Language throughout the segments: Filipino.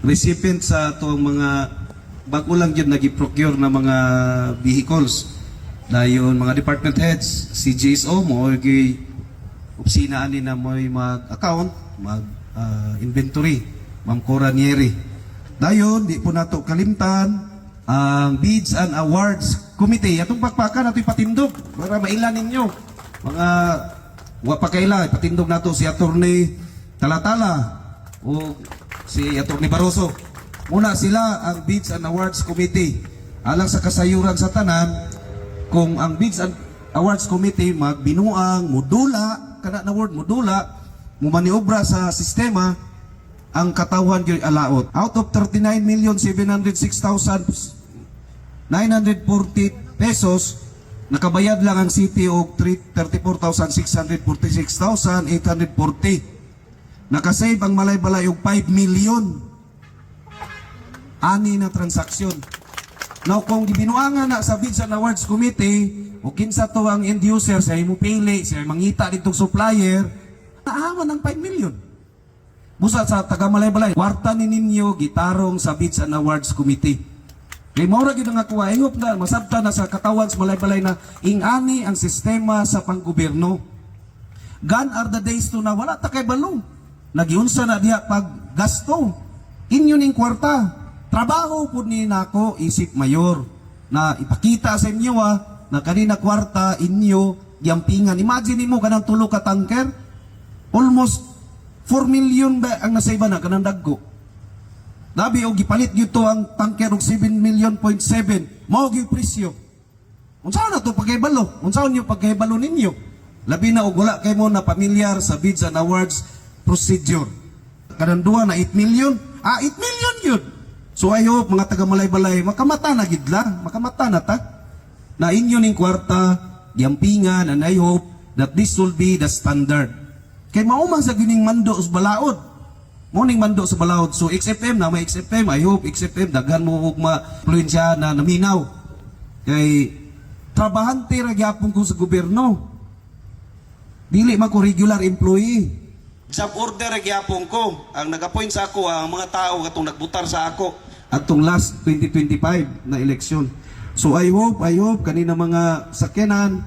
recipient sa itong mga bago lang yun nag-procure na mga vehicles. Dayon mga department heads, CGSO mo, opisina ani na mo mag-account, mag-inventory, Ma'am Cora Nieri. Dayon, di po nato kalimtan ang Bids and Awards Committee. Atong pakpakan nato ipatindog para mailan ninyo. Mga wapakaila, ipatindog nato si Attorney Talatala o si Attorney Barroso. Muna sila ang Bids and Awards Committee. Alang sa kasayuran sa tanan, kung ang Bids and Awards Committee magbinuang, modula, kana na word modula, mumaniobra sa sistema, ang katawan yo'y alaot. Out of 39,706,940 pesos, nakabayad lang ang city og 34,646,840. Nakasave ang Malaybalay og 5 million. Ani na transaksyon. Now kung gibinuangan na sa Bids and Awards Committee, o kinsa to ang end user, siya mo pili, siya mangita ditong supplier, naaman ng 5 million. Busa sa taga Malaybalay, kwarta ni ninyo gitarong sa Bids and Awards Committee. Kay maura gid nga kuha, I hope na masabta na sa katawan sa Malaybalay na ingani ang sistema sa panggobyerno. Gone are the days to na wala ta kay balo. Nagiunsa na diha pag gasto. Inyo ning kwarta. Trabaho po ni nako isip mayor na ipakita sa inyo na kanina kwarta inyo yampingan. Imagine mo kanang tulo ka tanker, almost 4 million ba ang nasaiba na kanang dagko. Labi og gipalit gyud to ang tanker og 7 million point 7. Mao gyud presyo. Unsa na to pagkahibalo? Unsa niyo pagkahibalo ninyo? Labi na og wala kay mo na pamilyar sa Bids and Awards procedure. Kanang duha na 8 million. 8 million yun. So I hope mga taga Malaybalay makamata na gid lang, makamata na ta na inyo ning kwarta giampingan, and I hope that this will be the standard. Kay maumang sa gining mando sa balaod. Mo ning mando sa balaod. So XFM na may XFM, I hope XFM daghan mo og ma-influensya na naminaw. Kay trabahante ra gyapon ko sa gobyerno. Dili man ko regular employee. Sub-order gyapon ko. Ang nag-appoint sa ako ang mga tao katong nagbutar sa ako atong last 2025 na eleksyon. So I hope kanina mga sakyanan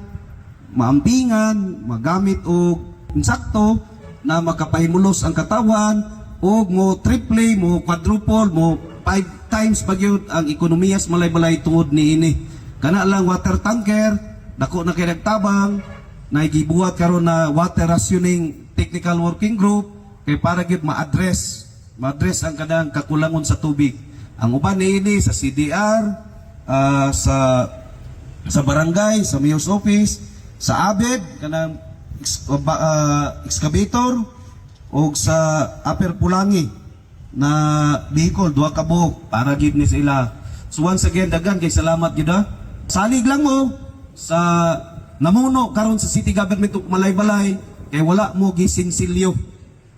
maampingan, magamit og insakto na makapahimulos ang katawan og mo triple, mo quadruple, mo 5 times pagyud ang ekonomiya sa Malaybalay tungod niini. Kana lang water tanker, dako na kay nagtabang, na gibuhat karon na water rationing technical working group kay para gyud ma-address ang kanang kakulangon sa tubig. Ang uban niini sa CDR, sa barangay, sa mayor's office, sa ABED kanang excavator o sa Upper Pulangi na vehicle, duha ka buok para gyud ni sila. So once again, dagan kay salamat gyud. Salig lang mo sa namuno karon sa City Government ug Malaybalay kay wala mo gisinsilyo.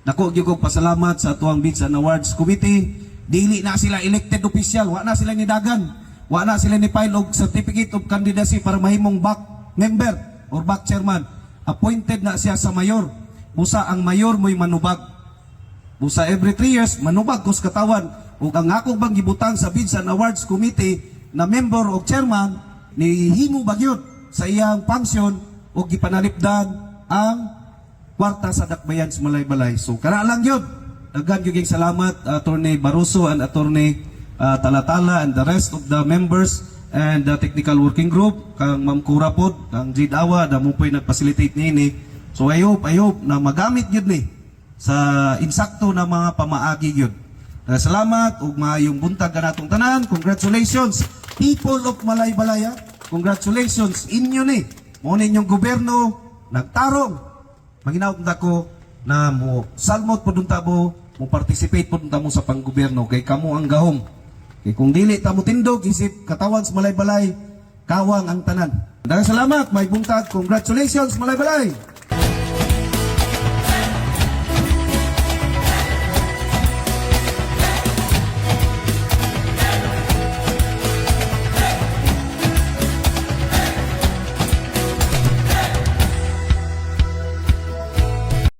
Nako gyud kog pasalamat sa atuang Bids and Awards Committee. Dili na sila elected official, wa na sila ni dagan, wa na sila ni file og certificate of candidacy para mahimong back member or back chairman. Appointed na siya sa mayor. Busa ang mayor mo'y manubag. Busa every 3 years manubag kus katawan. Ug ang ako bang gibutang sa Bids and Awards Committee na member o chairman ni himo bagyod sa iyang function o gipanalipdan ang kwarta sa dakbayan sa Malaybalay. So kana lang yun. Daghan gyud salamat Attorney Barroso and Attorney Talatala and the rest of the members and the technical working group, kang Ma'am Cora pod, kang Jid Awa na mo po'y nag-facilitate niini. So I hope na magamit gyud ni sa insakto na mga pamaagi gyud. Salamat ug maayong buntag kanatong tanan. Congratulations people of Malaybalay. Congratulations inyo ni. Mo ninyong gobyerno nagtarong. Maginaot ko na mo salmot po dun tabo, mo participate po dun tamo sa panggobyerno kay kamo ang gahom. Kay kung dili ta mo tindog isip katawan sa Malaybalay, kawang ang tanan. Daghang salamat, may buntag. Congratulations Malaybalay.